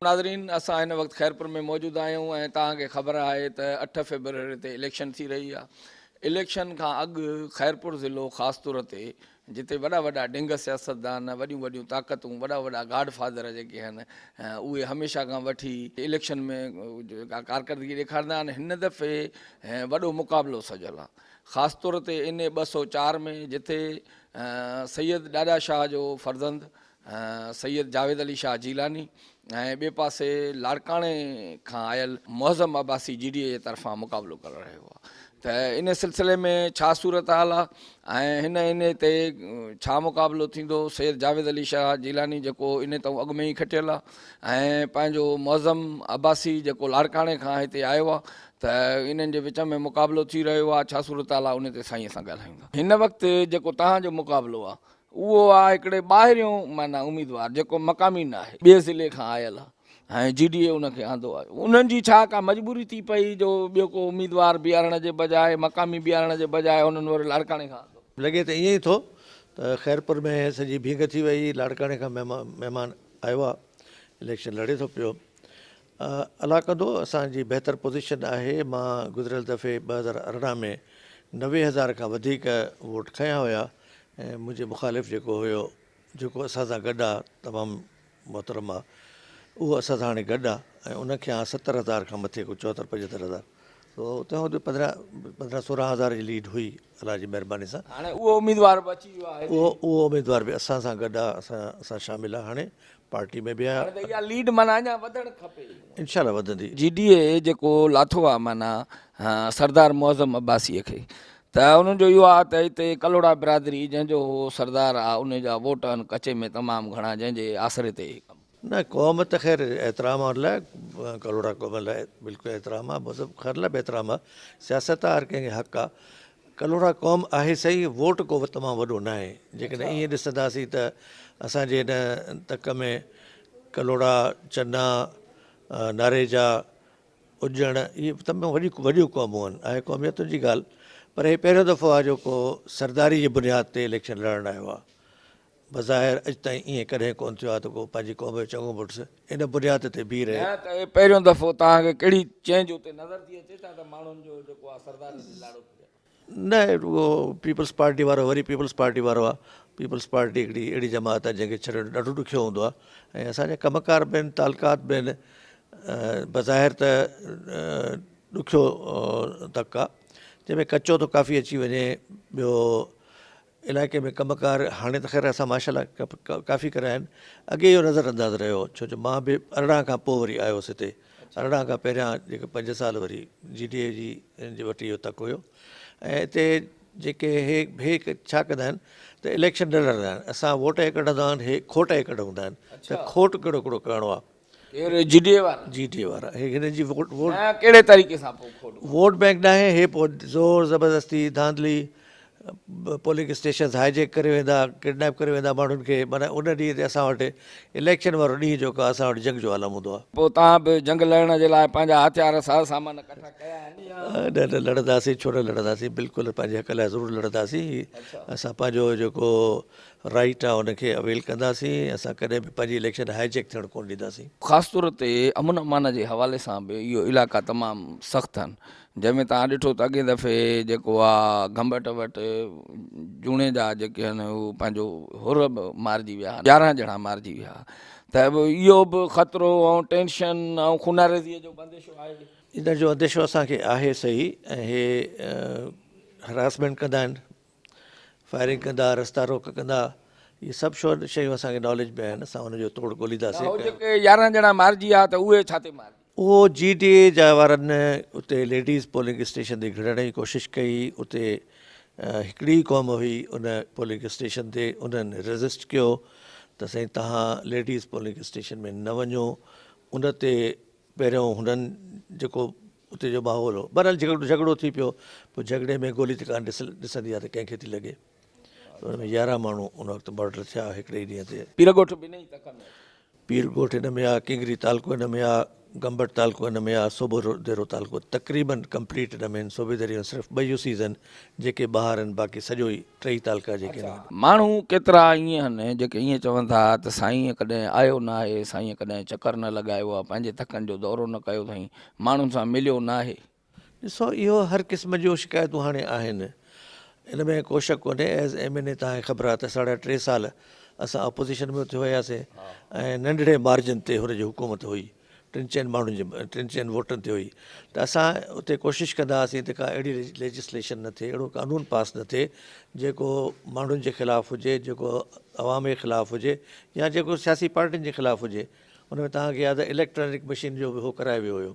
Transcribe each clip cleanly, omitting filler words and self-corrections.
नाज़रीन, असां हिन वक़्तु ख़ैरपुर में मौजूदु आहियूं ऐं तव्हांखे ख़बर आहे त 8 फेबरवरी ते इलेक्शन थी रही आहे। इलेक्शन खां अॻु ख़ैरपुर ज़िलो ख़ासि तौर ते जिते वॾा वॾा ढिंग सियासतदान, वॾियूं वॾियूं ताक़तूं, वॾा वॾा गाड फादर जेके आहिनि उहे हमेशह खां वठी इलेक्शन में कारकर्दगी ॾेखारींदा आहिनि। हिन दफ़े वॾो मुक़ाबिलो सजल आहे, ख़ासि तौर ते इन 204 में जिथे सैयद ॾाॾा शाह जो फर्ज़ंद सैयद जावेद अली शाह जीलानी ऐं ॿिए पासे लाड़काणे खां आयल मुअज़्ज़म अब्बासी GDA जे तरफ़ां मुक़ाबिलो करे रहियो आहे। त इन सिलसिले में छा सूरत हाल आहे ऐं इन ते छा मुक़ाबिलो थींदो। सैयद जावेद अली शाह जीलानी जेको इन तां अॻु में ई खटियल आहे ऐं पंहिंजो मुअज़्ज़म अब्बासी जेको लाड़काणे खां हिते आयो आहे, त इन्हनि जे विच में मुक़ाबिलो थी रहियो आहे। छा सूरत हाल आहे उन ते साईं सां ॻाल्हाईंदा। हिन वक़्तु जेको तव्हांजो मुक़ाबिलो आहे उहो आहे हिकिड़े ॿाहिरियों माना उम्मीदवार जेको मक़ामी न आहे, ॿिए ज़िले खां आयल आहे ऐं GDA उनखे आंदो आहे। उन्हनि जी छा का मजबूरी थी पई जो ॿियो को उम्मीदवार बीहारण जे बजाए, मक़ामी बीहारण जे बजाए उन्हनि वरी लाड़काणे खां आंदो? लॻे त ईअं ई थो त ख़ैरपुर में सॼी भीग थी वई, लाड़काणे खां महिमान आयो आहे, इलेक्शन लड़े थो पियो। अला कंदो असांजी बहितर पोज़ीशन आहे। मां गुज़िरियल दफ़े 2018 में 90,000 खां वधीक वोट खयां हुया ऐं मुंहिंजे मुख़ालिफ़ जेको हुयो, जेको असां सां गॾु आहे, तमामु मोहतरम आहे, उहो असां सां हाणे गॾु आहे ऐं उनखे 70,000 खां मथे को 74-75,000, तो उते 15-16,000 जी लीड हुई अलाह जी महिरबानी सां। हाणे उहो उम्मीदवार बि अची वियो आहे, उहो उम्मीदवार बि असां सां गॾु आहे, असां शामिल आहे हाणे पार्टी में बि आहे। इहा लीड माना अञा वधणु खपे, इंशाल्लाह वधंदी। GDA जेको लाथो आहे माना सरदार मुअज़्ज़म अब्बासीअ खे, त उन्हनि जो इहो आहे त हिते कलोड़ा बिरादरी जंहिंजो सरदार आहे उन जा वोट आहिनि कचे में तमामु घणा, जंहिंजे आसिरे ते न क़ौम त ख़ैर एतिराम लाइ, कलोड़ा क़ौम लाइ बिल्कुलु एतिराम आहे, मज़हब ख़ैर लाइ बि एतिराम आहे, सियासत आहे, हर कंहिंखे हक़ आहे। कलोड़ा क़ौम आहे सही, वोट को तमामु वॾो न आहे। जेकॾहिं ईअं ॾिसंदासीं त असांजे हिन तक में कलोड़ा, चन्ना, नारेजा, उजण, इहे तमामु वॾियूं क़ौमूं आहिनि। आहे क़ौमियतुनि जी ॻाल्हि, पर हे पहिरियों दफ़ो आहे जेको सरदारी जी बुनियाद ते इलेक्शन लड़णु आयो आहे। बज़ाहिर अॼु ताईं ईअं कॾहिं कोन्ह थियो आहे त को पंहिंजी क़ौम जो चङो मुड़ुसु इन बुनियाद ते बीह रहे। त पहिरियों दफ़ो तव्हांखे कहिड़ी चेंज उते नज़र थी अचे त माण्हुनि जो जेको आहे सरदार लाड़ो न, उहो पीपल्स पार्टी वारो वरी पीपल्स पार्टी वारो आहे। पीपल्स पार्टी हिकिड़ी अहिड़ी जमात आहे जंहिंखे छॾणु ॾाढो ॾुखियो हूंदो आहे ऐं असांजा कमकार बि आहिनि, तालुकात बि आहिनि। बज़ाहिर त ॾुखियो तक आहे जंहिंमें कचो थो काफ़ी अची वञे। ॿियो इलाइक़े में कमकार हाणे त ख़ैर असां माशाल्लाह काफ़ी करिया आहिनि। अॻे इहो नज़र अंदाज़ रहियो, छो जो मां बि 18 खां पोइ वरी आयुसि हिते। 18 खां पहिरियां जेके 5 साल वरी GDA जी वटि इहो तक हुयो ऐं हिते जेके हे छा कंदा आहिनि त इलेक्शन न लड़ंदा आहिनि। असां वोट हे कढंदा आहिनि, हे खोट हे कढंदा आहिनि, त खोट कहिड़ो कहिड़ो करिणो आहे। GDA वारा हिन जी वोट कहिड़े तरीक़े सां वोट बैंक न आहे, हे पोइ ज़ोर ज़बरदस्ती धांधली, पोलिंग स्टेशन हाईजेक करे वेंदा, किडनैप करे वेंदा माण्हुनि खे। माना उन ॾींहं ते असां वटि इलेक्शन वारो ॾींहुं जेको आहे असां वटि जंग जो आलम हूंदो आहे। पोइ तव्हां बि जंग लड़ण जे लाइ पंहिंजा हथियार साज़ सामान इकठा कया आहिनि? न लड़ंदासीं, छो न लड़ंदासीं, बिल्कुलु पंहिंजे हक़ लाइ ज़रूरु लड़ंदासीं। असां पंहिंजो जेको राइट आहे उनखे अवेल कंदासीं। असां कॾहिं बि पंहिंजी इलेक्शन हाईजेक थियणु कोन ॾींदासीं। ख़ासि तौर ते अमन अमान जे हवाले सां बि इहो इलाइक़ा तमामु सख़्तु आहिनि, जंहिंमें तव्हां ॾिठो त अॻे दफ़े जेको आहे घंबट वटि जूणे जा जेके आहिनि उहे पंहिंजो हुर बि मारिजी विया, 11 ॼणा मारिजी विया। त इहो बि ख़तरो ऐं टेंशन ऐं खूनारेज़ीअ जो बंदिशो आहे। इन जो अंदेशो असांखे आहे सही ऐं हे हरासमेंट कंदा आहिनि, फायरिंग कंदा, रस्ता रोक कंदा, इहे सभु शयूं असांखे नॉलेज में आहिनि। असां हुनजो तोड़ ॻोल्हींदासीं। जेके 11 ॼणा मारिजी विया त उहे छा ते मारिजी? उहो GDA जा वारनि उते लेडीज़ पोलिंग स्टेशन ते घिड़ण जी कोशिशि कई। उते हिकिड़ी क़ौम हुई उन पोलिंग स्टेशन ते, उन्हनि रेज़िस्ट कयो त साईं तव्हां लेडीज़ पोलिंग स्टेशन में न वञो। उन ते पहिरियों हुननि जेको उते जो माहौल हो, बहरहाल झगड़ो थी पियो। पोइ झगड़े में गोली त कान ॾिसंदी आहे त कंहिंखे थी लॻे। हुन में 11 माण्हू उन वक़्तु मर्डर थिया हिकिड़े ॾींहं ते। पीरगोठ बि न ई तक में पीरगोठ हिन में आहे, किंगरी तालको हिन में आहे, गंबट तालको हिन में आहे, सोबोदेरो तालको तक़रीबन कंप्लीट हिन में आहिनि। सोबेदेरो सिर्फ़ु 2 यूसीज़ आहिनि जेके ॿाहिरि आहिनि, बाक़ी सॼो ई 3 तालका जेके आहिनि। माण्हू केतिरा ईअं आहिनि जेके ईअं चवनि था त साईं कॾहिं आयो न आहे, साईं कॾहिं चकर न लॻायो आहे, पंहिंजे थकनि जो दौरो न कयो अथई, माण्हुनि सां मिलियो न आहे। ॾिसो, इहो हर क़िस्म जूं शिकायतूं हाणे आहिनि, इन में को शक कोन्हे। एज़ MNA तव्हांखे ख़बर आहे त 3.5 साल असां अपोज़िशन में थियो हुयासीं ऐं नंढड़े मार्जिन ते हुनजी हुकूमत हुई, 3-4 माण्हुनि जे 3-4 वोटनि ते हुई। त असां उते कोशिशि कंदा हुआसीं त का अहिड़ी लेजिस्लेशन न थिए, अहिड़ो कानून पास न थिए जेको माण्हुनि जे ख़िलाफ़ु हुजे, जेको अवाम जे ख़िलाफ़ु हुजे या जेको सियासी पार्टियुनि जे ख़िलाफ़ु हुजे। हुन में तव्हांखे यादि आहे इलेक्ट्रॉनिक मशीन जो बि उहो करायो वियो हुयो,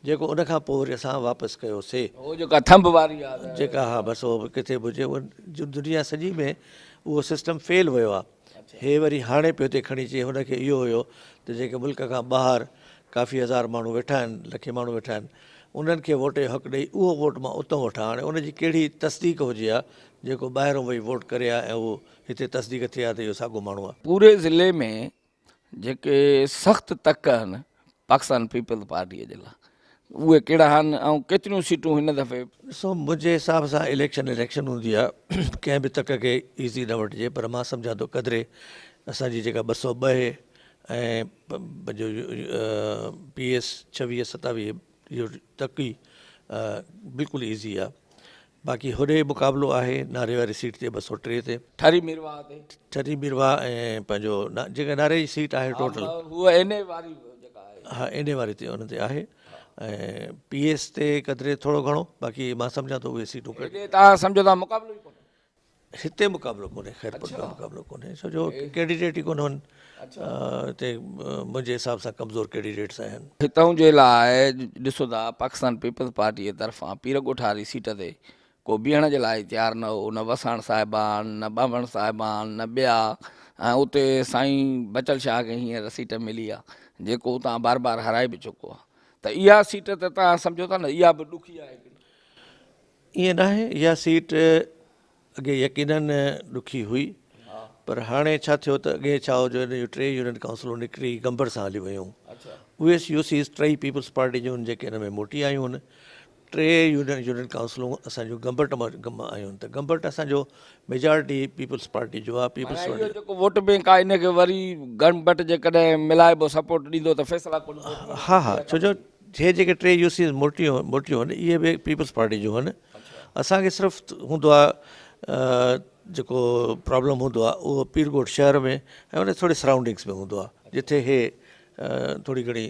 जेको उनखां पोइ वरी असां वापसि कयोसीं। उहो जेका थंब वारी आहे जेका, हा बसि उहो किथे बि हुजे, उहो दुनिया सॼी में उहो सिस्टम फेल वियो आहे। हे वरी हाणे पियो हिते खणी अचे, हुनखे इहो हुयो त जेके मुल्क खां ॿाहिरि काफ़ी हज़ार माण्हू वेठा आहिनि, लखे माण्हू वेठा आहिनि, उन्हनि खे वोट जो हक़ु ॾेई उहो वोट मां उतां वठां। हाणे उनजी कहिड़ी तस्दीक हुजे आहे जेको ॿाहिरों वही वोट करे आहे ऐं उहो हिते तस्दीक थिए आहे त इहो साॻियो माण्हू आहे। पूरे ज़िले में जेके सख़्तु तक आहिनि पाकिस्तान पीपल्स पार्टीअ जे लाइ, उहे कहिड़ा आहिनि ऐं केतिरियूं सीटूं हिन दफ़े? ॾिसो, मुंहिंजे हिसाब सां इलेक्शन हूंदी आहे, कंहिं बि तक खे ईज़ी न वठिजे, पर मां सम्झां थो क़दुरु असांजी जेका 202 ऐं पंहिंजो PS 26-27 इहो तक ई बिल्कुलु ईज़ी आहे। बाक़ी होॾे मुक़ाबिलो आहे नारे वारी सीट ते 203 ते, ठरी मिरवा ते, ठरी मिरवा ऐं पंहिंजो जेका नारे जी सीट आहे टोटल, उहा एने वारी जेका आहे, हा इन वारी ते उन ते आहे। ऐं PS ते क़दुरु थोरो घणो, बाक़ी मां सम्झां थो उहे सीटूं हेॾे तव्हां सम्झो था मुक़ाबिलो ई कोन्हे? हिते मुक़ाबिलो कोन्हे, ख़ैरपुर में मुक़ाबिलो कोन्हे, छो जो कैंडिडेट ई कोन आहिनि हिते। मुंहिंजे हिसाब सां कमज़ोर कैंडिडेट्स आहिनि। हितां जे लाइ ॾिसो था पाकिस्तान पीपल्स पार्टीअ जे तरफ़ां पीरगोठ वारी सीट ते को बीहण जे लाइ तयारु न हो, न वसाण साहिबान, न बामण साहिबान, न ॿिया। ऐं उते साईं बचल शाह खे हींअर सीट मिली आहे जेको उतां बार बार हाराए बि चुको आहे। त इहा सीट त तव्हां सम्झो था न इहा बि ॾुखी आहे? ईअं न आहे, इहा सीट अॻे यकीनन ॾुखी हुई, पर हाणे छा थियो त अॻे छा हो जो हिन जूं 3 यूनियन काउंसिलूं निकिरी गंबर सां हली वियूं। उहे यूसीज़ 3 पीपल्स पार्टी जूं जेके हिन में मोटी आयूं आहिनि। 3 यूनियन काउंसिलूं असांजूं गंबट मां आयूं आहिनि, त गंबट असांजो मेजॉरिटी पीपल्स पार्टी जो आहे। पीपल्स पार्टी जेको वोट बैंक आहे इनखे वरी गंबट जेकॾहिं मिलाइबो सपोर्ट ॾींदो त फ़ैसिला कोन? हा हा, छो जो हे जेके 3 यूसीज़ मोटियूं आहिनि इहे बि पीपल्स पार्टी जूं आहिनि। असांखे सिर्फ़ु हूंदो आहे जेको प्रॉब्लम हूंदो आहे उहो पीरगोठ शहर में ऐं उन थोरी सराउंडिंग्स में हूंदो आहे, जिथे हे थोरी घणी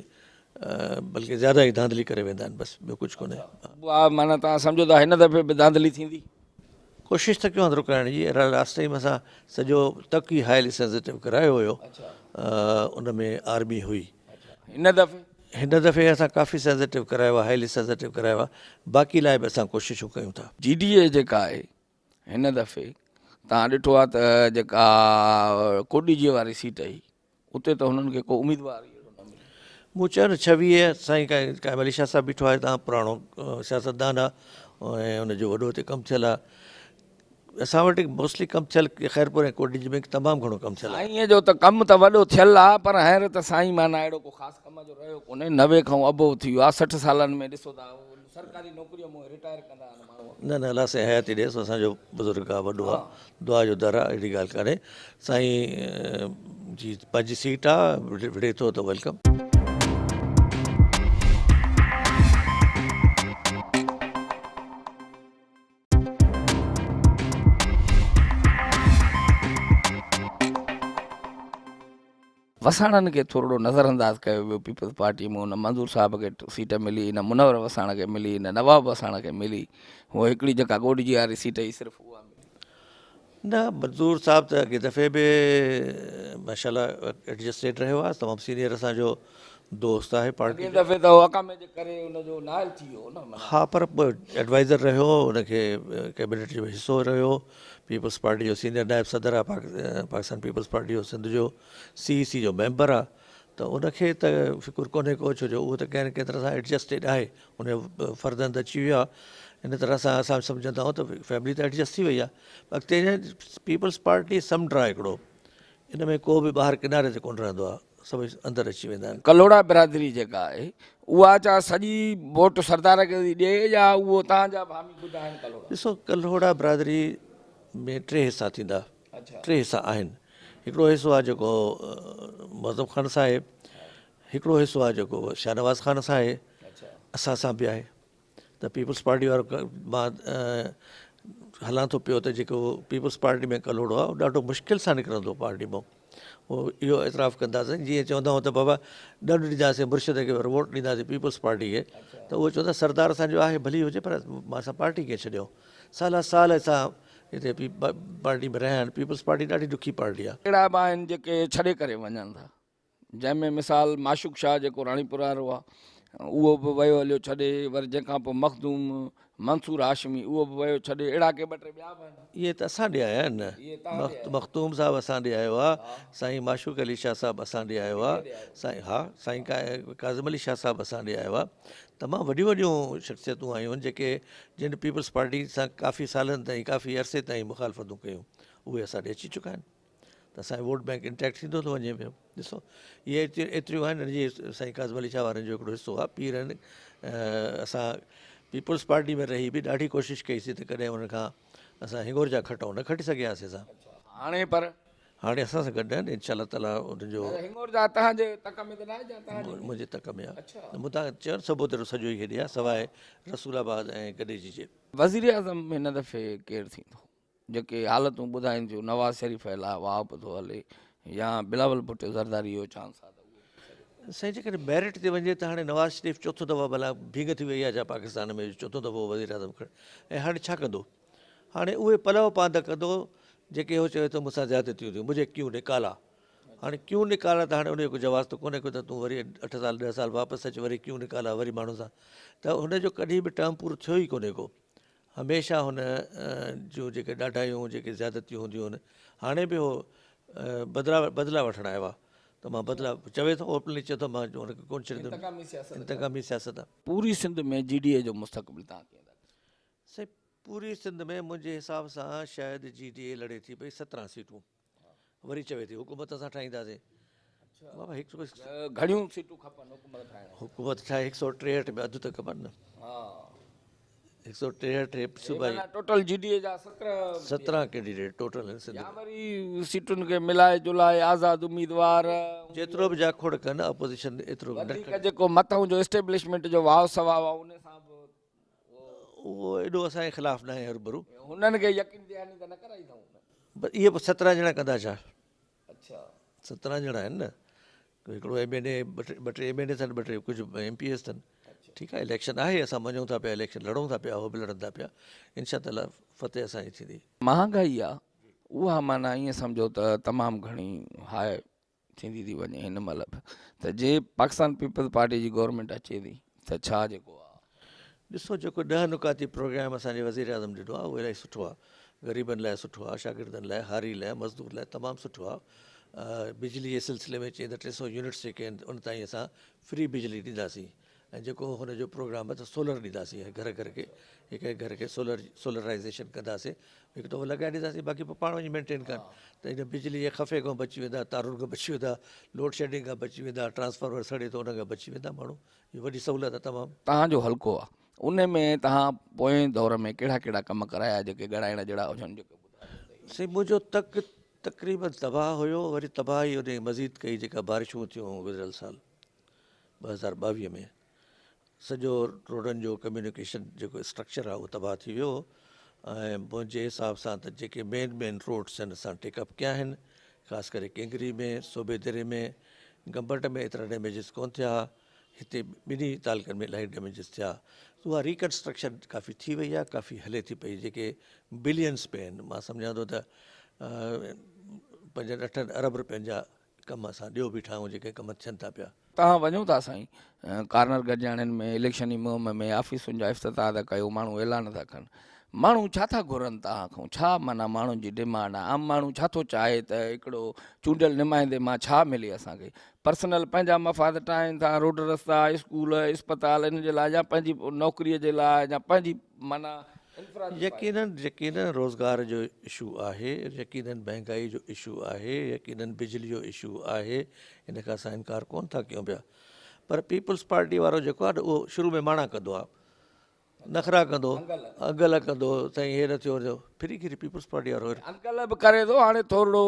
बल्कि ज़्यादा ई धांधली करे वेंदा आहिनि, बसि ॿियो कुझु कोन्हे। हा, माना तव्हां सम्झो था हिन दफ़े बि धांधली थींदी? कोशिशि त कयूं रुकाइण जी। लास्ट टाइम असां सॼो तक ई हाईली सेंसिटिव करायो हुयो, उन में आर्मी हुई। हिन दफ़े असां काफ़ी सेंसिटिव करायो आहे, हाईली सेंसिटिव करायो आहे। बाक़ी लाइ बि असां कोशिशूं कयूं था। GDA जेका आहे हिन दफ़े तव्हां ॾिठो आहे त जेका कोडीजीअ वारी सीट हुई उते त हुननि खे को उमेदवार मूं चयो न 26 साईं काइम अली शाह साहिबु बीठो आहे, तव्हां पुराणो सियासतदान आहे ऐं हुनजो वॾो हिते कमु थियल आहे। असां वटि मोस्टली कमु थियल ख़ैरपुर ऐं कोडीजी में तमामु घणो कमु थियल आहे। साईं जो त कमु त वॾो थियल आहे, पर हींअर त साईं माना अहिड़ो को ख़ासि कम जो रहियो कोन्हे। 90 खां अबोव थी वियो आहे, 60 सालनि में ॾिसो था सरकारी नौकरीअ मां रिटायर कंदा आहिनि माण्हू। न अलाह साईं हयाती ॾिएसि, असांजो बुज़ुर्ग आहे, वॾो आहे, दुआ जो दर आहे, अहिड़ी ॻाल्हि कान्हे। साईं जी पंहिंजी सीट आहे, विढ़े थो त वेलकम। वसाणनि खे थोरो नज़रअंदाज कयो वियो पीपल्स पार्टी में। न मंज़ूर साहिब खे सीट मिली, न मुनवर वसाण खे मिली, न नवाब वसाण खे मिली। उहो हिकिड़ी जेका गोडीजी वारी सीट हुई सिर्फ़ु उहा मिली। न, मंज़ूर साहिबु त अॻे दफ़े बि माशाल्लाह एडजस्टेड रहियो आहे, तमामु सीनियर असांजो दोस्त आहे पार्टी। अॻे दफ़े त अकामे जे करे हुनजो नाइल थी वियो न। हा, पर एडवाइज़र रहियो, हुनखे कैबिनेट जो हिसो रहियो। पीपल्स पार्टी जो सीनियर नायब सदर आहे, पाकिस्तान पीपल्स पार्टी जो सिंध जो CEC जो मेंबर आहे। त उनखे त फ़िकुरु कोन्हे को, छो जो उहो त कंहिं न कंहिं तरह सां एडजस्टेड आहे, उनजो फ़र्ज़ंद अची वियो आहे। इन तरह सां असां सम्झंदा आहियूं त फैमिली त एडजस्ट थी वई आहे। अॻिते पीपल्स पार्टी समुंड आहे हिकिड़ो, इन में को बि ॿाहिरि किनारे ते कोन रहंदो आहे। सभई अंदरि अची वेंदा आहिनि। कलोड़ा बिरादरी जेका आहे उहा छा सॼी वोट सरदार खे थी ॾिए या उहो तव्हांजा भामी ख़ुदि आहिनि कलोड़ा? ॾिसो कलोड़ा बिरादरी में 3 हिसा थींदा, अच्छा 3 हिसा आहिनि। हिकिड़ो हिसो आहे जेको मुअज़्ज़म ख़ान सां आहे, हिकिड़ो हिसो आहे जेको शाहनवाज़ ख़ान सां आहे, अच्छा असां सां बि आहे। त पीपल्स पार्टी वारो मां हलां थो पियो त जेको पीपल्स पार्टी में कलोड़ो आहे उहो ॾाढो मुश्किल सां निकिरंदो पार्टी मां। उहो इहो एतिराफ़ु कंदासीं जीअं चवंदा आहियूं त बाबा ॾंडु ॾींदासीं मुर्शिद खे वोट ॾींदासीं पीपल्स पार्टी खे, त उहो चवंदा सरदार असांजो आहे भली हुजे पर मां असां पार्टी खे छॾियो। साल असां हिते पार्टी में रहिया आहिनि। पीपल्स पार्टी ॾाढी ॾुखी पार्टी आहे। अहिड़ा बि आहिनि जेके छॾे करे वञनि था, जंहिंमें मिसाल माशूक शाह जेको राणीपुर वारो आहे उहो बि वियो हलियो छॾे, वरी जंहिंखां पोइ मखदूम मंसूर हाशमी उहो बि वियो छॾे, अहिड़ा के ॿ टे ॿिया बि आहिनि। इहे त असां ॾे आया आहिनि इहे न। मखतूम साहिबु असां ॾे आयो आहे, साईं माशूक अली शाह साहिबु असां ॾे आयो आहे, साईं हा साईं काज़िम अली शाह साहिबु असां ॾे आयो आहे। तमामु वॾियूं वॾियूं शख़्सियतूं आयूं आहिनि जेके जिन पीपल्स पार्टी सां काफ़ी सालनि ताईं काफ़ी अरसे ताईं मुखालफ़तूं कयूं, उहे असां ॾे अची चुका आहिनि। त असांजो वोट बैंक इंटैक्ट थींदो थो वञे पियो। ॾिसो इहे एतिरियूं आहिनि जीअं साईं काज़िम अली शाह वारनि जो हिकिड़ो हिसो आहे पीर आहिनि। असां पीपल्स पार्टी में रही बि ॾाढी कोशिशि कईसीं त कॾहिं हुन खां असां हिंगोर जा खटऊं न खटी सघियासीं असां। हाणे पर हाणे असां सां गॾु आहिनि इनशा ताला हुनजो हिंगोर जा तव्हांजे तक में त न आहे, मुंहिंजे तक में आहे। त मूं तव्हां चवणु सबूत सॼो ई हेॾे आहे सवाइ रसूलाबाद ऐं गॾिजी जे। वज़ीर आज़म हिन दफ़े केरु थींदो? जेके हालतूं ॿुधाइनि थियूं नवाज़ शरीफ़ हला वाह बि थो हले या बिलावल भुट्टो ज़रदारी जो चांस आहे? साईं जेकॾहिं मेरिट ते वञे त हाणे नवाज़ शरीफ़ चोथों दफ़ा भला भीग थी वई आहे छा पाकिस्तान में चोथों दफ़ो वज़ीर आज़म खण, ऐं हाणे छा कंदो? हाणे उहे पलव पांद कंदो जेके उहो चवे थो मूंसां ज़्यादतियूं थियूं, मुंहिंजे क्यों निकाला। हाणे क्यों निकाला त हाणे उनजो को जवाबु त कोन्हे को त तूं वरी 8 साल 10 साल वापसि अचु वरी क्यों निकाला वरी माण्हू सां, त हुनजो कॾहिं बि टर्म पूरो थियो ई कोन्हे को। हमेशह हुन जूं जेके ॾाढायूं जेके ज़्यादतियूं हूंदियूं आहिनि, हाणे बि उहो बदिला वठणु आयो आहे त मां बदिला चवे थो ओपनली चए थो मां हुनखे कोन छॾींदुमि। इंतकामी सियासत आहे। पूरी सिंध में GDA जो मुस्तक़बिल तव्हां कीअं था? साईं पूरी सिंध में मुंहिंजे हिसाब सां शायदि GDA लड़े थी पई 17 सीटूं, वरी चवे थी हुकूमत असां ठाहींदासीं। बाबा घणियूं सीटूं खपनि हुकूमत ठाहिण? हुकूमत ठाहे 163 में अधु त खपनि न। हा 163 सूबाई टोटल GDA जा 17 कैंडिडेट टोटल आहिनि सिंध या में। वरी सीटुनि खे मिलाए जुलाए आज़ाद उम्मीदवार जेतिरो बि जाखोड़ कनि अपोज़िशन एतिरो बि न वधीक जेको मथां जो एस्टेब्लिशमेंट जो वाव सवाव आहे उन सां बि उहो एॾो असांजे ख़िलाफ़ु न आहे हरूभरू। हुननि खे यकीन दयानी त न कराई अथऊं? बसि इहे 17 ॼणा कंदा छा? अच्छा 17 ॼणा आहिनि न। हिकिड़ो MNA ॿ टे MNA अथनि, ॿ टे कुझु MPS अथनि। ठीकु आहे इलेक्शन आहे, असां मञूं था पिया इलेक्शन लड़ूं था पिया, उहो बि लड़नि था पिया। इनशा ताला फ़तेह असांजी थींदी। महांगाई आहे उहा माना ईअं सम्झो त तमामु घणी हाई थींदी थी वञे हिन महिल बि, त जे पाकिस्तान पीपल्स पार्टी जी गवर्नमेंट अचे थी त छा जेको आहे? ॾिसो जेको 10 नुकाती प्रोग्राम असांजे वज़ीर आज़म ॾिनो आहे उहो इलाही सुठो आहे। ग़रीबनि लाइ सुठो आहे, शागिर्दनि लाइ, हारी लाइ, मज़दूर लाइ तमामु सुठो आहे। बिजली जे सिलसिले में चई त 300 यूनिट्स जेके आहिनि उन ताईं असां फ्री बिजली ॾींदासीं। ऐं जेको हुनजो प्रोग्राम आहे त सोलर ॾींदासीं घर घर खे, हिकु हिकु घर खे सोलराइज़ेशन कंदासीं, हिकु दफ़ो लॻाए ॾींदासीं बाक़ी पोइ पाण वञी मेंटेन कनि। त इन बिजली जे ख़फ़े खां बची वेंदा, तारुनि खां बची वेंदा, लोड शेडिंग खां बची वेंदा, ट्रांसफार्मर सड़े थो उन खां बची वेंदा माण्हू। इहा वॾी सहूलियत आहे तमामु। तव्हांजो हल्को आहे उन में तव्हां पोएं दौर में कहिड़ा कहिड़ा कम कराया जेके ॻणाइण जहिड़ा हुजनि? जेके साईं मुंहिंजो तक़रीबन तबाह हुयो, वरी तबाही उन मज़ीद कई जेका बारिशूं थियूं गुज़िरियल साल 2022 में। सॼो रोडनि जो कम्यूनिकेशन जेको स्ट्रक्चर आहे उहो तबाह थी वियो। ऐं मुंहिंजे हिसाब सां त जेके मेन रोड्स आहिनि असां टेकअप कया आहिनि, ख़ासि करे केंगरी में, सोबेदरे में, गंबट में एतिरा डैमेजिस कोन थिया। हिते ॿिन्ही तालुकनि में इलाही डैमेजिस थिया। उहा रिकंस्ट्रक्शन काफ़ी थी वई आहे, काफ़ी हले थी पई, जेके बिलियंस पे आहिनि। मां सम्झां थो त 5-8 अरब रुपयनि जा कम असां ॾियो बीठा आहियूं, जेके कम थियनि था पिया। तव्हां वञो था साईं कार्नर गॾिजाणियुनि में इलेक्शनी मुहिम में ऑफिसुनि जा इफ़्तिताह था कयो, माण्हू ऐलान था कनि, माण्हू छा था घुरनि तव्हां खां? छा माना माण्हुनि जी डिमांड आहे? आम माण्हू छा थो चाहे त हिकिड़ो चूंडियल नुमाइंदे मां छा मिले असांखे? पर्सनल पंहिंजा मफ़ाद ठाहिनि था, रोड रस्ता, स्कूल, इस्पताल इन जे लाइ, या पंहिंजी नौकरीअ जे लाइ, या पंहिंजी माना यकीनन रोज़गार जो इशू आहे, यकीनन महांगाई जो इशू आहे, यकीनन बिजली जो इशू आहे, इन खां असां इनकार कोन था कयूं पिया। पर पीपल्स पार्टी वारो जेको आहे न उहो शुरू में माणा कंदो आहे, नखरा कंदो, अगल कंदो, साईं हे न थियो, फिरी फिरी पीपल्स पार्टी वारो अंकल बि करे थो, हाणे थोरो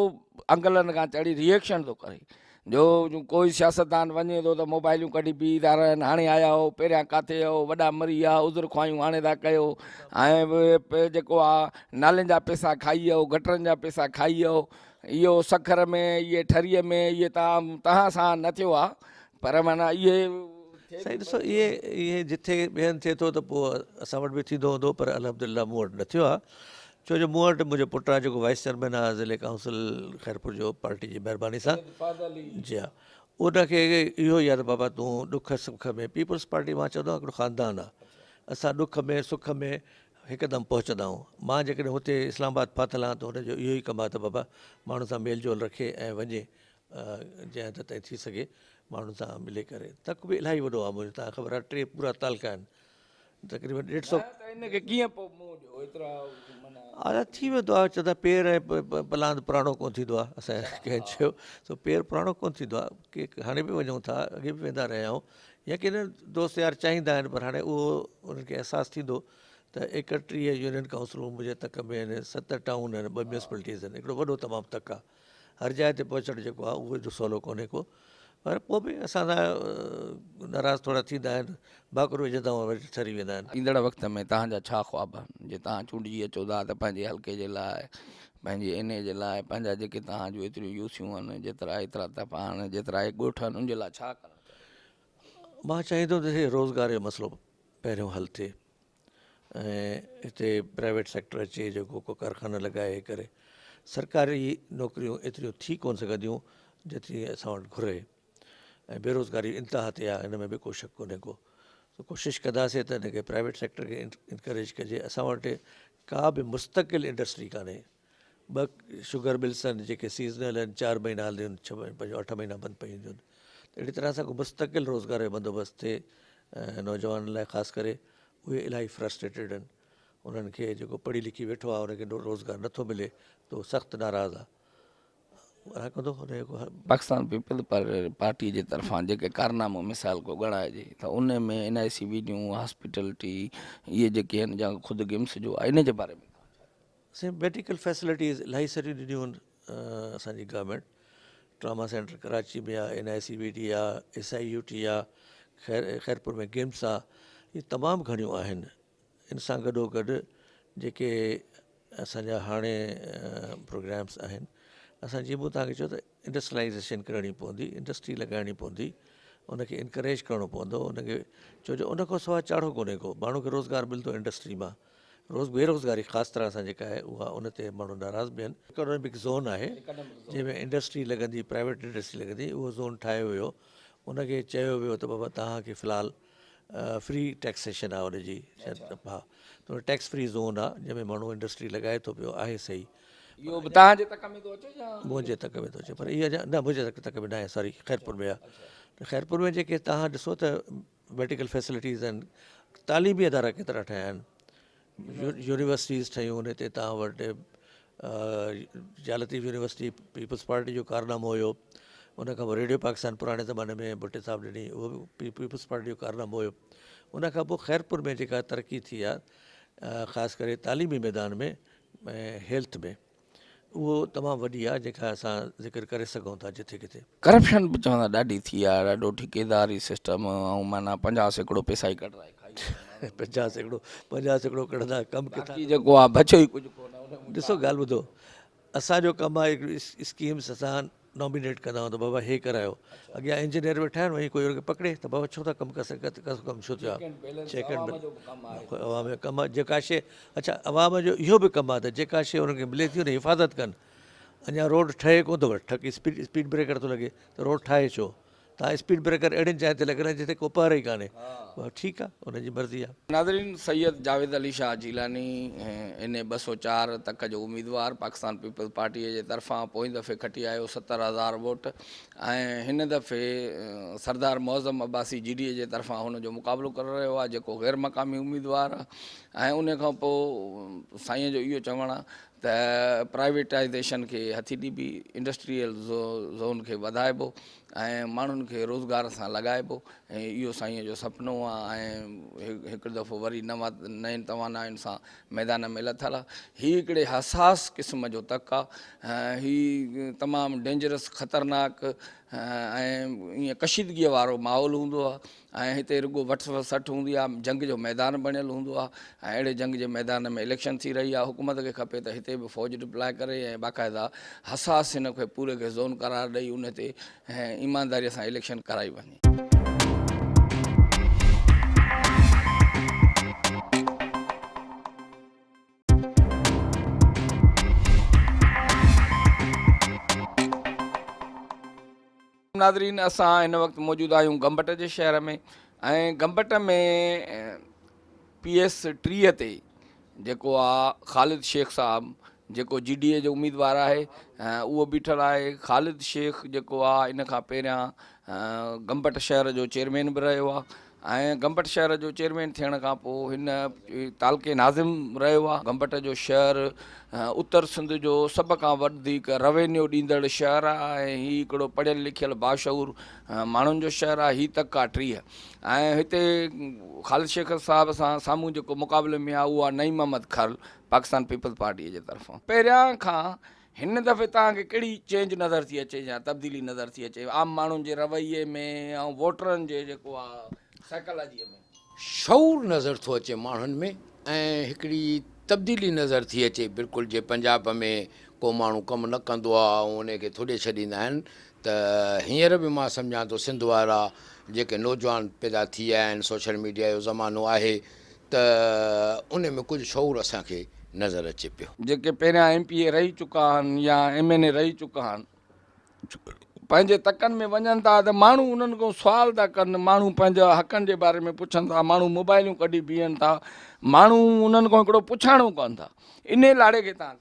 अंकलनि खां चढ़ी रिएक्शन थो करे। जो कोई सियासतदान वञे थो त मोबाइलियूं कढी बीह था रहनि, हाणे आया हो, पहिरियां किथे हो, वॾा मरी विया, उज़र ख़्वायूं हाणे था कयो, ऐं जेको आहे नालनि जा पैसा खाई वियो, गटरनि जा पैसा खाई वियो, इहो सखर में, इहे ठरीअ में, इहे तव्हां सां न थियो आहे, पर माना इहे साईं ॾिसो इहे जिथे ॿियनि थिए थो त पोइ असां वटि बि थींदो हूंदो, पर अल्हम्दुलिल्लाह मूं वटि न थियो आहे। छो जो मूं वटि मुंहिंजो पुटु आहे जेको वाइस चेयरमैन आहे ज़िले काउंसिल खैरपुर जो, पार्टी जी महिरबानी सां। जी हा, उनखे इहो ई आहे त बाबा तूं ॾुख सुख में, पीपल्स पार्टी मां चवंदो आहियां हिकिड़ो ख़ानदान आहे, असां ॾुख में सुख में हिकदमि पहुचंदा आहियूं। मां जेकॾहिं हुते इस्लामाबाद फाथल आहियां त हुनजो इहो ई कमु आहे त बाबा माण्हुनि सां मेल जोल रखे ऐं वञे, जंहिं हद ताईं थी सघे माण्हुनि सां मिली करे। तक बि इलाही वॾो आहे मुंहिंजो, तव्हां ख़बर आहे 3 पूरा तालका आहिनि, तक़रीबन 150। हिनखे कीअं पोइ मुंहुं ॾियो एतिरा माना आदत थी वेंदो आहे, चवंदा पेर ऐं पलांद पुराणो कोन थींदो आहे, असांजे कंहिं चयो सो पेर पुराणो कोन थींदो आहे, की हाणे बि वञूं था, अॻे बि वेंदा रहिया आहियूं, यकीन दोस्त यार चाहींदा आहिनि, पर हाणे उहो उन्हनि खे अहसासु थींदो त 31 यूनियन काउंसिलूं मुंहिंजे तक में आहिनि, 7 टाउन आहिनि, 2 म्यूनिसिपलिटीज़ आहिनि, हिकिड़ो वॾो तमामु तक आहे, हर जाइ ते पहुचणु जेको आहे उहो एॾो सवलो कोन्हे को, पर पोइ बि असां सां नाराज़ थोरा थींदा आहिनि, भाकुर विझंदा आहियूं वरी ठरी वेंदा आहिनि। ईंदड़ वक़्त में तव्हांजा छा ख्वाब आहिनि, जे तव्हां चूंडिजी अचो था त पंहिंजे हल्के जे लाइ, पंहिंजे इन जे लाइ, पंहिंजा जेके तव्हां जूं एतिरियूं यूसियूं आहिनि, एतिरा दफ़ा आहिनि, जेतिरा ॻोठ आहिनि, उन जे लाइ छा करणु चाहियो? मां चाहींदुमि त रोज़गार जो मसइलो पहिरियों हल थिए, ऐं हिते प्राइवेट सेक्टर अचे जेको को कारखाना लॻाए करे, सरकारी नौकिरियूं एतिरियूं थी कोन सघंदियूं जेतिरी असां वटि घुरे, ऐं बेरोज़गारी इंतिहा ते आहे, हिन में बि को शक कोन्हे को। तो कोशिशि कंदासीं त हिनखे प्राइवेट सेक्टर खे इनकरेज कजे। असां वटि का बि मुस्तक़िल इंडस्ट्री कान्हे, 2 शुगर मिल्स आहिनि जेके सीज़नल आहिनि, 4 महीना हलंदियूं आहिनि, 6 महीना 8 महीना बंदि पई हूंदियूं आहिनि, त अहिड़ी तरह सां को मुस्तक़िल रोज़गार जो बंदोबस्तु थिए। नौजवाननि लाइ ख़ासि करे उहे इलाही फ्रस्ट्रेटेड आहिनि, उन्हनि खे जेको पढ़ी लिखी वेठो आहे उनखे रोज़गार नथो मिले त उहो सख़्तु नाराज़ आहे। पाकिस्तान पीपल पार्टी जे तरफ़ां जेके कारनामो मिसाल को ॻणाइजे त उन में NICVडियूं, हॉस्पिटलिटी, इहे जेके आहिनि, या ख़ुदि गिम्स जो आहे, इन जे बारे में सेम मेडिकल फैसिलिटीज़ इलाही सारियूं ॾिनियूं आहिनि असांजी गवर्नमेंट। ट्रामा सेंटर कराची में आहे, NICVD आहे, SIUT आहे, खैरपुर में गिम्स आहे, इहे तमामु घणियूं आहिनि। इन सां गॾोगॾु जेके असांजा हाणे प्रोग्राम्स आहिनि, असां जीअं मूं तव्हांखे चयो त इंडस्ट्रियलाइज़ेशन करणी पवंदी, इंडस्ट्री लॻाइणी पवंदी, उनखे इनकरेज करिणो पवंदो उनखे, छो जो उन खां सवाइ चाढ़ो कोन्हे को, माण्हू खे रोज़गारु मिलंदो इंडस्ट्री मां। बेरोज़गारी ख़ासि तरह सां जेका आहे उहा उन ते माण्हू नाराज़ बि आहिनि। इकोनॉमिक ज़ोन आहे जंहिंमें इंडस्ट्री लॻंदी, प्राइवेट इंडस्ट्री लॻंदी, उहो ज़ोन ठाहियो वियो, उनखे चयो वियो त बाबा तव्हांखे फ़िलहालु फ्री टैक्सेशन आहे उनजी, हा, त टैक्स फ्री ज़ोन आहे जंहिंमें माण्हू इंडस्ट्री लॻाए थो पियो, आहे सही। इहो बि तव्हांजे तक में थो अचे या मुंहिंजे तक में थो अचे, पर इहा न मुंहिंजे तक में न आहे, सॉरी, खैरपुर में आहे। त खैरपुर में जेके तव्हां ॾिसो त मेडिकल फैसिलिटीज़ आहिनि, तालीमी अदारा केतिरा ठहिया आहिनि, यूनिवर्सिटीज़ ठहियूं, हुन ते तव्हां वटि जालतीफ़ यूनिवर्सिटी पीपल्स पार्टी जो कारनामो हुयो, उन खां पोइ रेडियो पाकिस्तान पुराणे ज़माने में भुट्टे साहिबु ॾिनी, उहो बि पीपल्स पार्टी जो कारनामो हुयो। उन खां पोइ खैरपुर में जेका तरक़ी थी आहे, ख़ासि करे तालीमी मैदान में ऐं हेल्थ में, उहो तमामु वॾी आहे जेका असां ज़िक्र करे सघूं था जिथे किथे। करप्शन बि चवंदा ॾाढी थी आहे, ॾाढो ठेकेदारी सिस्टम, ऐं माना 50% पैसा ई कढाए खाई 50% कढंदा, कमु किथां जेको आहे बचियो ई कुझु कोन्हे। ॾिसो ॻाल्हि ॿुधो, असांजो कमु आहे हिकिड़ी स्कीम्स असां नॉमिनेट कंदा आहियूं त बाबा हे करायो, अॻियां इंजीनियर वेठा आहिनि, वहीं कोई हुनखे पकिड़े त बाबा छो था कमु करे सघे, कमु छो थियो आहे, चेक एंड अवाम जो कमु आहे। जेका शइ, अच्छा अवाम जो इहो बि कमु आहे त जेका शइ हुनखे मिले थी उन हिफ़ाज़त कनि। अञा रोड ठहे कोन थो, ठकी स्पीड ब्रेकर थो लॻे त रोड ठाहे छो, तव्हां स्पीड ब्रेकर अहिड़ियुनि जाइ ते लॻाइणा जिते को पहर ई कान्हे, ठीकु आहे, उनजी मर्ज़ी आहे। नाज़रीन, सैयद जावेद अली शाह जीलानी इन 204 तक जो उम्मीदवार पाकिस्तान पीपल्स पार्टी जे तरफ़ां पोइ दफ़े खटी आयो 70,000 वोट, ऐं हिन दफ़े सरदार मौज़म अब्बासी GDA जे तरफ़ां हुनजो मुक़ाबिलो करे रहियो आहे, जेको गैर मक़ामी उम्मीदवार आहे। ऐं उन खां पोइ साईं जो इहो चवणु आहे त प्राइवेटाइज़ेशन खे हथी ॾिबी, इंडस्ट्रियल ज़ोन खे वधाइबो ऐं माण्हुनि खे रोज़गार सां लॻाइबो, ऐं इहो साईं जो सुपिनो आहे। ऐं हिकु दफ़ो वरी नयनि तवानायुनि सां मैदान में लथल आहे। हीउ हिकिड़े हसास क़िस्म जो तक आहे, हीउ तमामु डेंजरस ख़तरनाक ऐं ईअं कशीदगीअ वारो माहौल हूंदो आहे, ऐं हिते रुॻो वठ सठ हूंदी आहे, जंग जो मैदान बणियलु हूंदो आहे, ऐं अहिड़े जंग जे मैदान में इलेक्शन थी रही आहे। हुकूमत खे खपे त हिते बि फ़ौज डिप्लाए करे ऐं बाक़ाइदा हसास हिन खे पूरे खे ज़ोन करार ॾेई उन ते ऐं ईमानदारीअ सां इलेक्शन कराई वञे। नाज़रीन, असां हिन वक़्तु मौजूदु आहियूं गंबट जे शहर में, ऐं गंबट में PS 30 ते जेको आहे ख़ालिद शेख साहब, जेको GDA जो उम्मीदवार आहे, उहो बीठल आहे। ख़ालिद शेख जेको आहे इन खां पहिरियां गंबट शहर जो चेयरमैन बि रहियो आहे, ऐं गंबट शहर जो चेयरमैन थियण खां पोइ हिन तालके नाज़िम रहियो आहे। गंबट जो शहर उत्तर सिंध जो सभ खां वधीक रेवेन्यू ॾींदड़ शहर आहे, ऐं हीउ हिकिड़ो पढ़ियल लिखियल बाशऊर माण्हुनि जो शहर आहे। हीउ तक 30 ऐं हिते ख़ालिद शेख साहब सां साम्हूं जेको मुक़ाबले में आहे उहो आहे नईम अहमद खरल, पाकिस्तान पीपल्स पार्टीअ जे तरफ़ां। पहिरियां खां हिन दफ़े तव्हांखे कहिड़ी चेंज नज़र थी अचे या तब्दीली नज़र थी अचे आम माण्हुनि जे रवैये में ऐं वोटरनि जे जेको आहे साइकोलॉजीअ में? शऊर नज़र थो अचे माण्हुनि में, ऐं हिकिड़ी तब्दीली नज़र थी अचे। बिल्कुलु जे पंजाब में को माण्हू कमु न कंदो आहे ऐं उनखे थोरे छॾींदा आहिनि, त हींअर बि मां सम्झां थो सिंध वारा जेके नौजवान पैदा थी विया आहिनि, सोशल मीडिया जो ज़मानो आहे, त उन में कुझु शऊर असांखे नज़र अचे पियो। जेके पहिरियां MPA रही चुका आहिनि या MNA रही चुका आहिनि, पंहिंजे तकनि में वञनि था त माण्हू उन्हनि खां सुवाल था कनि, माण्हू पंहिंजा हक़नि जे बारे में पुछनि था, माण्हू मोबाइलियूं कढी बीहनि था, माण्हू उन्हनि खां हिकिड़ो पुछाणो कनि था। इन लाड़े खे तव्हां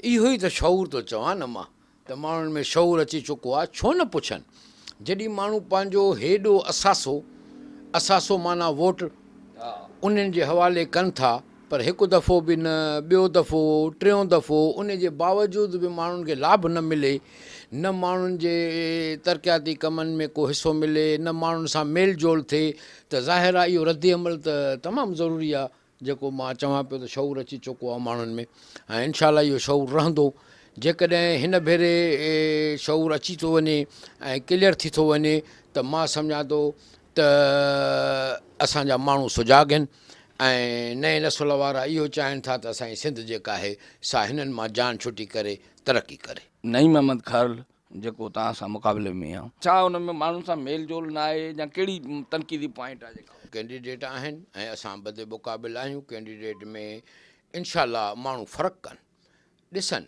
इहो ई त शऊर थो चवां न मां, त माण्हुनि में शऊर अची चुको आहे। छो न पुछनि? जॾहिं माण्हू पंहिंजो हेॾो असासो माना वोट उन्हनि जे हवाले कनि था, पर हिकु दफ़ो बि न, ॿियो दफ़ो, टियों दफ़ो, उन जे बावजूद बि माण्हुनि खे लाभ न मिले, न माण्हुनि जे तरक़ियाती कमनि में को हिसो मिले, न माण्हुनि सां मेल जोल थिए, त ज़ाहिर आहे इहो रद्द अमल त तमामु ज़रूरी आहे। जेको मां चवां पियो त शऊर अची चुको आहे माण्हुनि में, ऐं इनशाला इहो शऊर रहंदो। जेकॾहिं हिन भेरे शऊर अची थो वञे ऐं क्लियर थी थो वञे, त मां सम्झां थो त असांजा माण्हू सुजाॻ आहिनि, ऐं नए नस्ल वारा इहो चाहिनि था त असांजी सिंध जेका आहे सा हिननि मां जान छुटी करे तरक़ी करे। नईम अहमद खरल जेको तव्हां सां मुक़ाबले में आहे, छा हुन में माण्हुनि सां मेल जोल न आहे या कहिड़ी तनक़ीदी पॉइंट आहे? जेका कैंडिडेट आहिनि ऐं असां बदे मुक़ाबिल आहियूं। कैंडिडेट में इनशाला माण्हू फ़र्क़ु कनि, ॾिसनि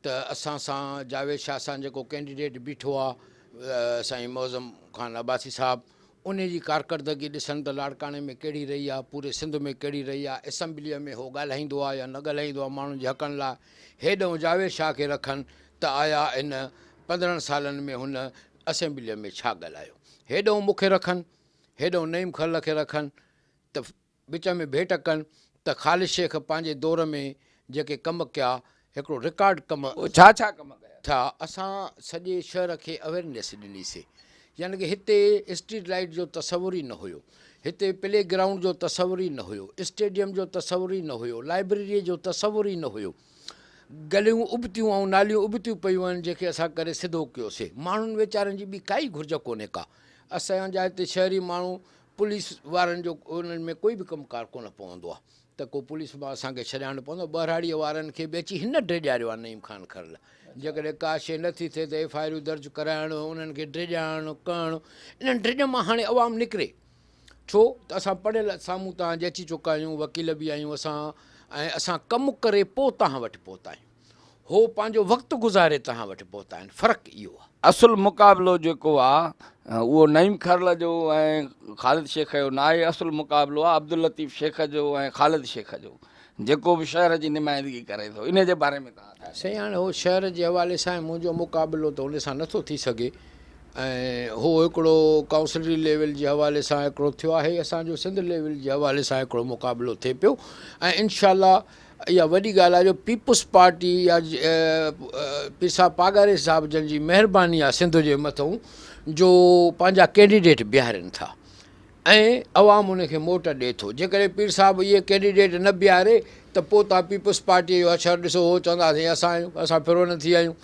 त असां सां जावेद शाह सां जेको कैंडिडेट बीठो आहे साईं मौज़म ख़ान अब्बासी साहब, उन जी कारकर्दगी ॾिसनि त लाड़काणे में कहिड़ी रही आहे, पूरे सिंध में कहिड़ी रही आहे, असेंबलीअ में हो ॻाल्हाईंदो आहे या न ॻाल्हाईंदो आहे माण्हुनि जे हक़नि लाइ। हेॾो जावेद शाह खे रखनि त आया इन 15 सालनि में हुन असेंबलीअ में छा ॻाल्हायो, हेॾो मूंखे रखनि, हेॾो नईम खरल खे रखनि, त विच में भेट कनि त ख़ालिद शेख पंहिंजे दौर में जेके कम कया, हिकिड़ो रिकॉर्ड कम छा कम कया थिया। असां सॼे शहर खे अवेयरनेस ॾिनीसीं, यानी कि हिते स्ट्रीट लाइट जो तसवुर ई न हुयो, हिते प्ले ग्राउंड जो तसवुर ई न हुयो, स्टेडियम जो तसवुर ई न हुयो, लाइब्रेरीअ जो तसवुर ई न हुयो। गलियूं उबतियूं ऐं नालियूं उबतियूं पियूं आहिनि, जेके असां करे सिधो कयोसीं। माण्हुनि वीचारनि जी ॿी काई घुर्ज कोन्हे का। असांजा हिते शहरी माण्हू पुलिस वारनि जो उन्हनि में कोई बि कमुकार कोन पवंदो आहे, त को पुलिस मां असांखे छॾाइणो पवंदो। ॿराड़ीअ वारनि खे बि अची हिन ड्रेॼारियो आहे नईम ख़ान खरल। जेकॾहिं का शइ नथी थिए त FIR दर्ज कराइणो, उन्हनि खे ड्रेॼाइणो करणु, इन्हनि ड्रेॼ मां हाणे अवाम निकिरे। छो त असां पढ़ियल साम्हूं तव्हां जे अची चुका आहियूं, वकील बि आहियूं असां, ऐं असां कमु करे पोइ तव्हां वटि पहुता आहियूं। हो पंहिंजो वक़्तु गुज़ारे तव्हां वटि पहुता आहिनि, फ़र्क़ु इहो आहे। असुल मुक़ाबिलो जेको आहे उहो नईम खरल जो ऐं ख़ालिद शेख जो न आहे। असुल मुक़ाबिलो आहे अब्दुल लतीफ़ शेख जो ऐं ख़ालिद शेख जो, जेको बि शहर जी नुमाइंदगी करे थो। इन जे बारे में तव्हां साईं हाणे हो शहर जे हवाले सां मुंहिंजो मुक़ाबिलो त उन सां नथो थी सघे, ऐं हो हिकिड़ो काउंसिलरी लेवल जे हवाले सां हिकिड़ो थियो आहे, असांजो सिंध लेवल जे हवाले सां हिकिड़ो मुक़ाबिलो थिए पियो, ऐं इनशाला इहा वॾी ॻाल्हि आहे जो पीपुल्स पार्टी या पिसा पागारे साहिब जन जी महिरबानी आहे सिंध जे मथां जो पंहिंजा कैंडिडेट बीहारनि था ऐं अवाम उनखे मोट ॾिए थो। जेकॾहिं पीर साहिबु इहे कैंडिडेट न बीहारे त पोइ तव्हां पीपुल्स पार्टीअ जो अक्षर ॾिसो, हो चवंदासीं असां आहियूं, असां फिरो न थी आहियूं,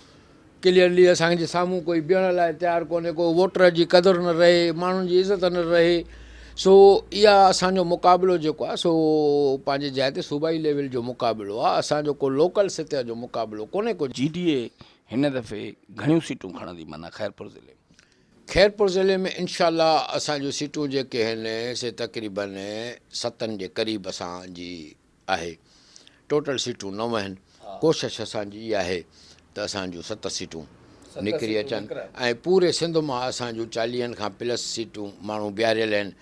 क्लियरली असांजे साम्हूं कोई बीहण लाइ तयारु कोन्हे, को वोटर जी क़दुरु न रहे, माण्हुनि जी इज़त न रहे। सो इहा असांजो मुक़ाबिलो जेको आहे सो पंहिंजे जाइ ते सूबाई लेवल जो मुक़ाबिलो आहे, असांजो को लोकल सतह जो मुक़ाबिलो कोन्हे को। GDA हिन दफ़े घणियूं सीटूं खणंदी माना खैरपुर ज़िले में? खैरपुर ज़िले में इनशाला असांजूं सीटूं जेके आहिनि से तक़रीबन 7 जे क़रीब असांजी आहे। टोटल सीटूं 9 आहिनि। कोशिश असांजी इहा आहे त असांजूं 7 सीटूं निकिरी अचनि ऐं पूरे सिंध मां असांजूं 40 खां प्लस सीटूं माण्हू बीहारियल आहिनि।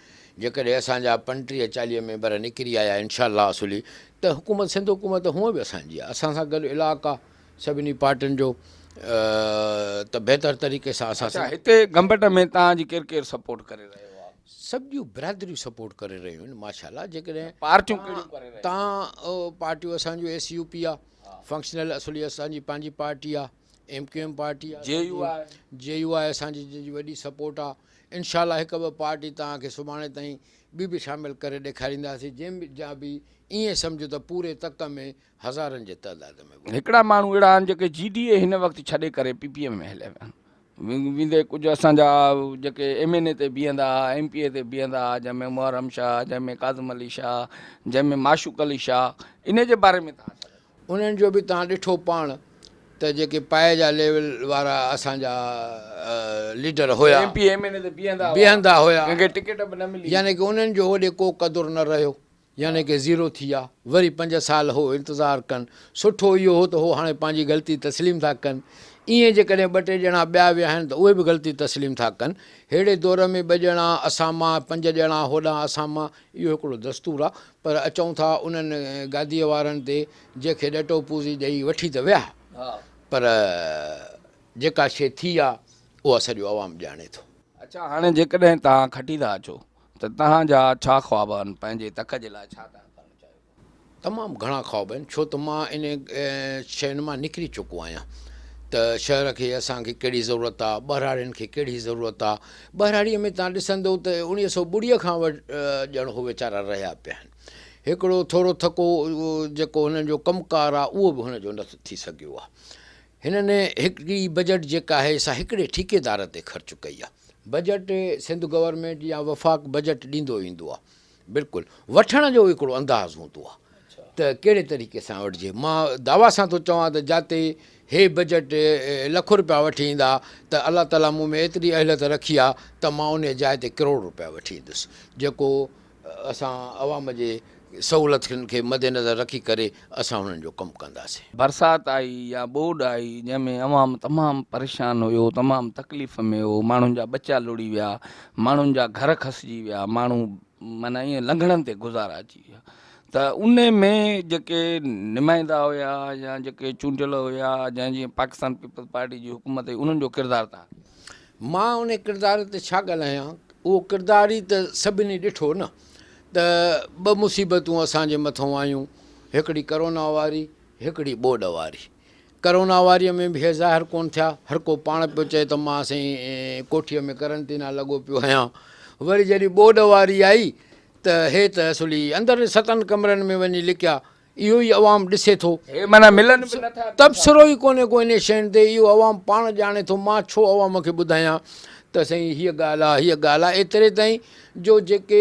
जेकॾहिं असांजा 35-40 मेंबर निकिरी आया इनशाला असुली त हुकूमत सिंध हुकूमत हूअं बि असांजी आहे, असां सां गॾु इलाक़ा सभिनी पार्टियुनि जो त बहितर तरीक़े सां असां हिते गंबट में तव्हांजी केरु केरु सपोर्ट करे रहियो आहे? सभु बिरादरियूं सपोर्ट करे रहियूं आहिनि माशाल्लाह। जेकॾहिं पार्टियूं कहिड़ियूं करे रहियूं? तव्हां पार्टियूं असांजूं SUP आहे, फंक्शनल असुली असांजी पंहिंजी पार्टी आहे, MQM पार्टी आहे, JU आहे असांजी, जंहिंजी वॾी सपोर्ट आहे। इनशाला हिकु ॿ पार्टी तव्हांखे सुभाणे ताईं ॿी बि शामिलु करे ॾेखारींदासीं, जंहिं बि ईअं सम्झो त पूरे तक में हज़ारनि जे तइदाद में। हिकिड़ा माण्हू अहिड़ा आहिनि जेके GDA हिन वक़्तु छॾे करे PPM में हलिया विया आहिनि। वेंदे कुझु असांजा जेके MNA ते बीहंदा, MPA ते बीहंदा, जंहिंमें मुहर्रम शाह, जंहिंमें काज़िम अली शाह, जंहिंमें माशूक अली शाह, इन जे बारे में तव्हां छा? उन्हनि जो बि तव्हां ॾिठो पाण त जेके पाए जा लेवल वारा असांजा लीडर हुया, MP MNA ते बीहंदा हुया, कंहिंखे टिकट बि न मिली, यानी की उन्हनि जो होॾे को क़दुरु न रहियो, यानी की ज़ीरो थी विया। वरी 5 साल हो इंतज़ारु कनि। सुठो इहो हो त हो हाणे पंहिंजी ग़लती तस्लीम था कनि। ईअं जेकॾहिं 2-3 ॼणा ॿिया विया आहिनि त उहे बि ग़लती तस्लीम था कनि। अहिड़े दौर में 2 ॼणा असां मां, 5 ॼणा होॾां असां मां, इहो हिकिड़ो दस्तूर आहे। पर अचूं था उन्हनि गादीअ वारनि ते जंहिंखे ॾटो पूज़ी ॾेई वठी त विया, पर जेका शइ थी आहे उहा सॼो अवाम ॼाणे थो। अच्छा, हाणे जेकॾहिं तव्हां खटी था अचो त तव्हांजा छा ख्वाब आहिनि पंहिंजे तक जे लाइ? छा तव्हां करणु चाहियो? तमामु घणा ख्वाब आहिनि, छो त मां इन शयुनि मां निकिरी चुको आहियां त शहर खे असांखे कहिड़ी ज़रूरत आहे, ॿहिराड़ियुनि खे कहिड़ी ज़रूरत आहे। ॿहिराड़ीअ में तव्हां ॾिसंदो त 1920 खां ॼण हो वीचारा रहिया पिया आहिनि। हिकिड़ो थोरो थको जेको हुननि जो कमुकारु आहे उहो बि हुनजो नथो थी सघियो आहे। हिननि हिकिड़ी बजट जेका आहे सा हिकिड़े ठेकेदार ते ख़र्चु कई आहे। बजट सिंध गवर्नमेंट या वफ़ाक़ बजट ॾींदो ईंदो आहे, बिल्कुलु वठण जो हिकिड़ो अंदाज़ हूंदो आहे त कहिड़े तरीक़े सां वठिजे। मां दावा सां थो चवां त जिते हे बजट लख रुपया वठी ईंदा त अलाह ताला मूं में एतिरी अहलियत रखी आहे त मां उन जाइ ते करोड़ रुपया वठी ईंदुसि, जेको असां अवाम जे सहूलियतुनि खे मद्देनज़र रखी करे असां हुननि जो कमु कंदासीं। बरसाति आई या ॿोॾि आई जंहिंमें अवाम तमामु परेशान हुयो, तमामु तकलीफ़ में हो, माण्हुनि जा बचा लुड़ी विया, माण्हुनि जा घर खसिजी विया, माण्हू माना ईअं लंघड़नि ते गुज़ारा अची विया। त उन में जेके नुमाइंदा हुया या जेके चूंडियल हुया, जंहिं जीअं पाकिस्तान पीपल्स पार्टी जी हुकूमत हुई, उन्हनि जो किरदारु तव्हां? मां उन किरदार ते छा ॻाल्हायां, उहो किरदारु ई त सभिनी ॾिठो न त 2 मुसीबतूं असांजे मथां आयूं, हिकिड़ी करोना वारी, हिकिड़ी ॿोॾि वारी। करोना वारीअ में बि हे ज़ाहिर कोन थिया, हर को पाण पियो चए त मां साईं कोठीअ में करंटीना लॻो पियो आहियां। वरी जॾहिं ॿोॾि वारी आई त हे त असुली अंदरि 7 कमरनि में वञी लिकिया। इहो ई अवाम ॾिसे थो, माना मिलन बि नथा, तबसरो ई कोन्हे को इन शयुनि ते। इहो अवाम पाण ॼाणे थो, मां छो अवाम खे ॿुधायां त साईं हीअ ॻाल्हि आहे, हीअ ॻाल्हि आहे। एतिरे ताईं जो जेके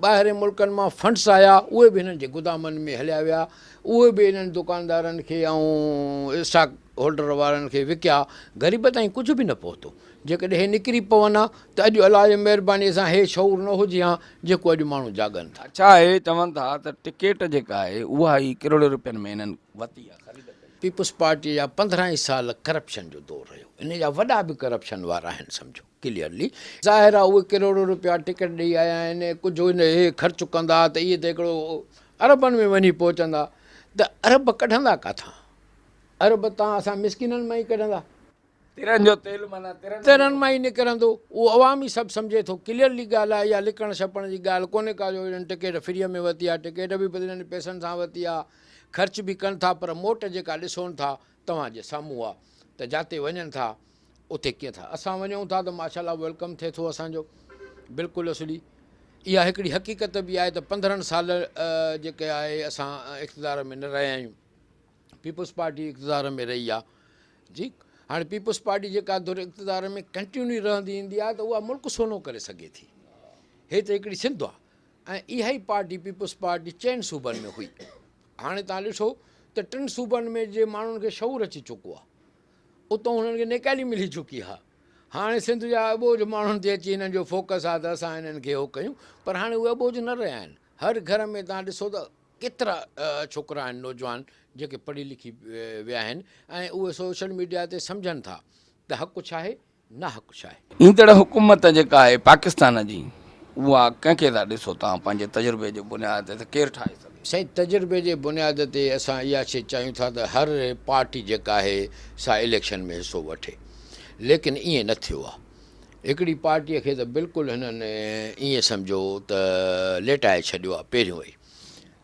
ॿाहिरि मुल्कनि मां फंड्स आया उहे बि हिननि जे गोदामनि में हलिया विया, उहे बि इन्हनि दुकानदारनि खे ऐं स्टॉक होल्डर वारनि खे विकिया। ग़रीब ताईं कुझु बि न पहुतो। जेकॾहिं हे निकिरी पवनि हा त अॼु अलाह जी महिरबानीअ सां हे शौर न हुजे हा जेको अॼु माण्हू जाॻनि था। छा हे चवनि था त टिकेट जेका आहे उहा ई करोड़ रुपयनि में हिननि वरिती आहे, ख़रीद कई? पीपुल्स पार्टी जा 15 ई साल करप्शन जो दौर रहियो, इन जा वॾा बि करप्शन वारा आहिनि सम्झो क्लियरली। ज़ाहिर आहे उहे करोड़ों रुपया टिकट ॾेई आया आहिनि, कुझु इन हे ख़र्चु कंदा त इहे त हिकिड़ो अरबनि में वञी पहुचंदा, त अरब कढंदा किथां? अरब तव्हां असां मिसकिननि मां ई कढंदा, तिरनि जो तेल माना तिरनि मां ई निकिरंदो। उहो अवाम ई सभु सम्झे थो, क्लियरली ॻाल्हि आहे। इहा लिकण छपण जी ॻाल्हि कोन्हे का, जो इन्हनि टिकट फ्रीअ में वरिती आहे, टिकट बि इन्हनि पैसनि सां वरिती आहे, ख़र्च बि कनि था, पर मोट जेका ॾिसोनि था तव्हांजे साम्हूं आहे, त जिते वञनि था उते कीअं था। असां वञूं था त माशाल्लाह वेलकम थिए थो असांजो, बिल्कुलु असली। इहा हिकिड़ी हक़ीक़त बि आहे त 15 साल जेके आहे असां इक़्तिदार में न रहिया आहियूं, पीपुल्स पार्टी इक़्तिदार में रही आहे जी। हाणे पीपुल्स पार्टी जेका धुर इक़्तिदार में कंटिन्यू रहंदी ईंदी आहे त उहा मुल्क सोनो करे सघे थी। हे त हिकिड़ी सिंध आहे, ऐं इहा ई पार्टी पीपुल्स पार्टी 4 सूबनि में हुई। हाणे तव्हां ॾिसो त 3 सूबनि में जे माण्हुनि खे शऊर अची चुको आहे, उतां हुननि खे नेकाली मिली चुकी आहे। हाणे सिंध जा अॿोज माण्हुनि ते अची हिननि जो फोकस आहे त असां हिननि खे उहो कयूं, पर हाणे उहे अॿोज न रहिया आहिनि। हर घर में तव्हां ॾिसो त केतिरा छोकिरा आहिनि नौजवान जेके पढ़ी लिखी विया आहिनि, ऐं उहे सोशल मीडिया ते सम्झनि था त हक़ु छा आहे न हक़ु छा आहे। ईंदड़ हुकूमत जेका आहे पाकिस्तान जी, उहा कंहिंखे था ॾिसो तव्हां पंहिंजे तजुर्बे जे बुनियाद ते, त केरु ठाहे सघे? साईं, तजुर्बे जे बुनियाद ते असां इहा शइ चाहियूं था त हर पार्टी जेका आहे सा इलेक्शन में हिसो वठे, लेकिन ईअं न थियो आहे। हिकिड़ी पार्टीअ खे त बिल्कुलु हिननि ईअं सम्झो त लेटाए छॾियो आहे पहिरियों ई,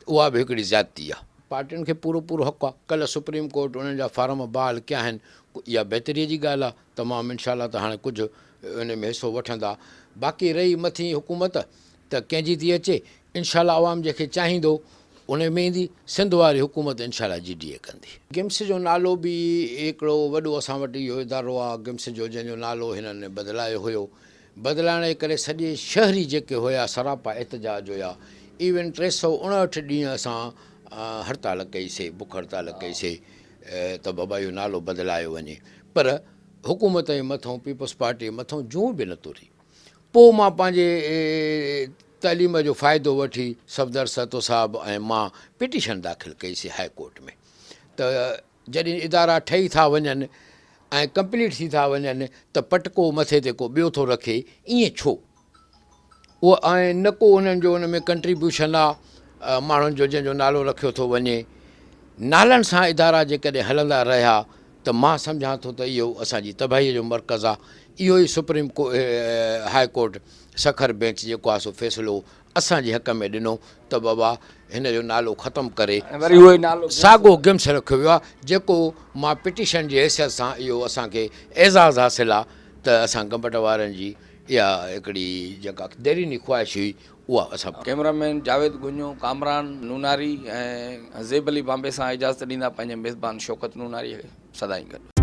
उहा बि हिकिड़ी ज़्यादती आहे। पार्टियुनि खे पूरो पूरो हक़ु आहे। कल्ह सुप्रीम कोर्ट उन्हनि जा फार्म बहाल कया आहिनि, इहा बहितरीअ जी ॻाल्हि आहे तमामु। इनशाला त हाणे कुझु उन में हिसो वठंदा। बाक़ी रही मथीं हुकूमत त कंहिंजी थी अचे, इनशाला आवाम जंहिंखे चाहींदो उन में ईंदी। सिंध वारी हुकूमत इनशाला GDA कंदी। गिम्स जो नालो बि हिकिड़ो वॾो असां वटि इहो इदारो आहे गिम्स जो, जंहिंजो नालो हिननि बदिलायो हुयो। बदिलाइण जे करे सॼे शहरी जेके हुया सरापा एहतजाज हुया। इवन 359 ॾींहं असां हड़ताल कईसीं, बुख हड़ताल कईसीं त बाबा इहो नालो बदिलायो वञे, पर हुकूमत जे मथां पीपुल्स पार्टी जे मथां जूं बि न तुरी। पोइ मां पंहिंजे तइलीम जो फ़ाइदो वठी सफ़दर सतो साहब ऐं मां पिटीशन दाख़िल कईसीं हाई कोर्ट में, त जॾहिं इदारा ठही था वञनि ऐं कंप्लीट थी था वञनि त पटको मथे ते को ॿियो थो रखे, ईअं छो? उहो ऐं न को उन्हनि जो उन में कंट्रीब्यूशन आहे माण्हुनि जो जंहिंजो नालो रखियो थो वञे। नालनि सां इदारा जेकॾहिं हलंदा रहिया त मां सम्झां थो त इहो असांजी तबाहीअ जो मर्कज़ आहे। इहो ई supreme high court Sukkur bench जेको आहे सो फ़ैसिलो असांजे हक़ में ॾिनो त बाबा हिन जो नालो ख़तमु करे वरी उहो ई नालो साॻियो गिम्स रखियो वियो आहे, जेको मां पिटीशन जी हैसियत सां इहो असांखे एज़ाज़ु हासिलु आहे त असां गंबट वारनि जी इहा हिकिड़ी जेका देरीनी ख़्वाहिश हुई उहा असां। कैमरामैन जावेद गुंजो, कामरान नूनारी ऐं ज़ेब अली बॉम्बे सां इजाज़त ॾींदा पंहिंजे मेज़बान शौकत नूनारीअ खे। सदाईं गॾु।